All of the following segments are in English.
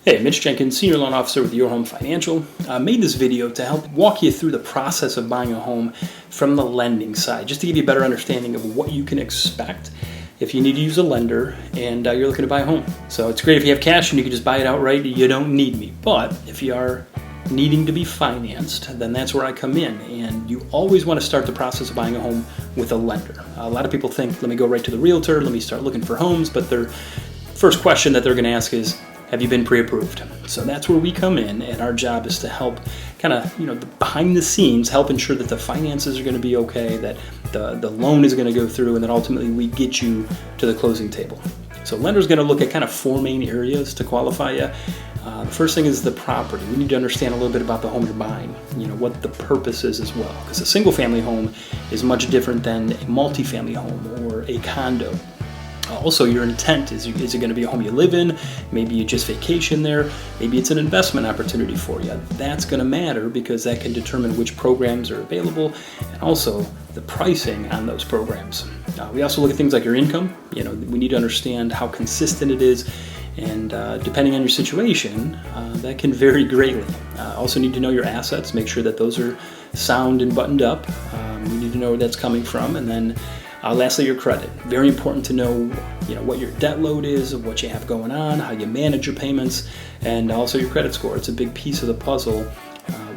Hey, Mitch Jenkins, Senior Loan Officer with Your Home Financial. I made this video to help walk you through the process of buying a home from the lending side, just to give you a better understanding of what you can expect if you need to use a lender and you're looking to buy a home. So it's great if you have cash and you can just buy it outright. You don't need me. But if you are needing to be financed, then that's where I come in. And you always want to start the process of buying a home with a lender. A lot of people think, let me go right to the realtor, let me start looking for homes. But their first question that they're going to ask is, have you been pre-approved? So that's where we come in, and our job is to help behind the scenes, help ensure that the finances are going to be okay, that the loan is going to go through, and then ultimately we get you to the closing table. So lender's going to look at kind of four main areas to qualify you. The first thing is the property. We need to understand a little bit about the home you're buying, what the purpose is as well, because a single family home is much different than a multifamily home or a condo. Also, your intent, is it going to be a home you live in? Maybe you just vacation there. Maybe it's an investment opportunity for you. That's going to matter because that can determine which programs are available and also the pricing on those programs. We also look at things like your income. We need to understand how consistent it is, and depending on your situation, that can vary greatly. Also need to know your assets, make sure that those are sound and buttoned up. We need to know where that's coming from, and then lastly, your credit. Very important to know, what your debt load is, what you have going on, how you manage your payments, and also your credit score. It's a big piece of the puzzle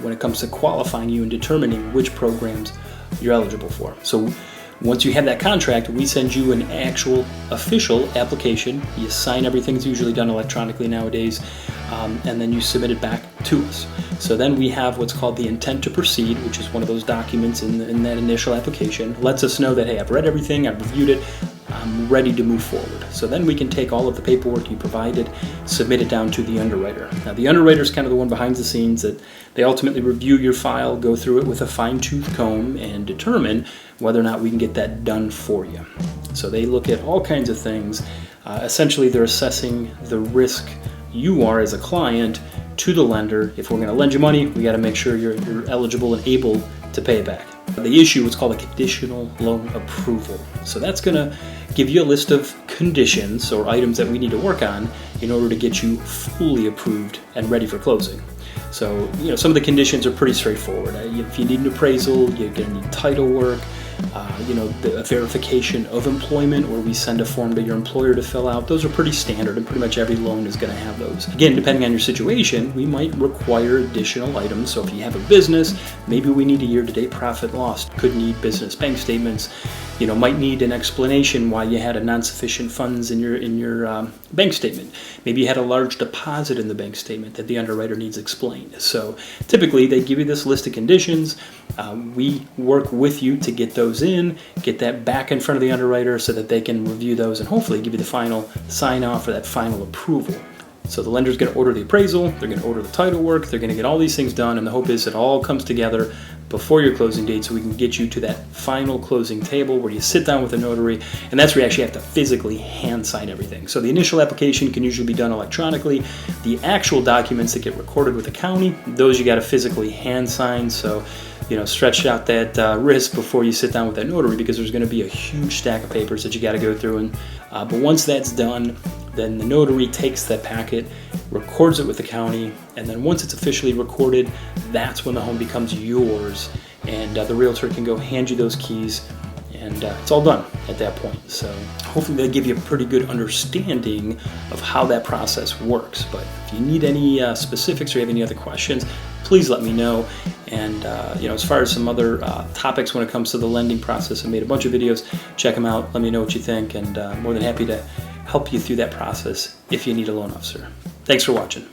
when it comes to qualifying you and determining which programs you're eligible for. So once you have that contract, we send you an actual official application. You sign everything. It's usually done electronically nowadays, and then you submit it back to us. So then we have what's called the intent to proceed, which is one of those documents in that initial application. It lets us know that, hey, I've read everything, I've reviewed it, I'm ready to move forward. So then we can take all of the paperwork you provided, submit it down to the underwriter. Now the underwriter is kind of the one behind the scenes that they ultimately review your file, go through it with a fine-tooth comb, and determine whether or not we can get that done for you. So they look at all kinds of things. Essentially, they're assessing the risk you are as a client to the lender. If we're going to lend you money, we got to make sure you're eligible and able to pay it back. The issue is called a conditional loan approval. So that's going to give you a list of conditions or items that we need to work on in order to get you fully approved and ready for closing. So, some of the conditions are pretty straightforward. If you need an appraisal, you're going to need title work, the verification of employment, where we send a form to your employer to fill out. Those are pretty standard, and pretty much every loan is going to have those. Again, depending on your situation, we might require additional items. So if you have a business, maybe we need a year-to-date profit loss. Could need business bank statements. Might need an explanation why you had a non-sufficient funds in your bank statement. Maybe you had a large deposit in the bank statement that the underwriter needs explained. So typically they give you this list of conditions. We work with you to get those in, get that back in front of the underwriter so that they can review those and hopefully give you the final sign-off or that final approval. So the lender's going to order the appraisal, they're going to order the title work, they're going to get all these things done, and the hope is it all comes together before your closing date so we can get you to that final closing table where you sit down with a notary, and that's where you actually have to physically hand sign everything. So the initial application can usually be done electronically. The actual documents that get recorded with the county, those you got to physically hand sign. So stretch out that risk before you sit down with that notary, because there's going to be a huge stack of papers that you got to go through. But once that's done, then the notary takes that packet, records it with the county, and then once it's officially recorded, that's when the home becomes yours, and the realtor can go hand you those keys, and it's all done at that point. So hopefully they give you a pretty good understanding of how that process works. But if you need any specifics or you have any other questions, please let me know. And as far as some other topics when it comes to the lending process, I made a bunch of videos. Check them out. Let me know what you think, and more than happy to help you through that process if you need a loan officer. Thanks for watching.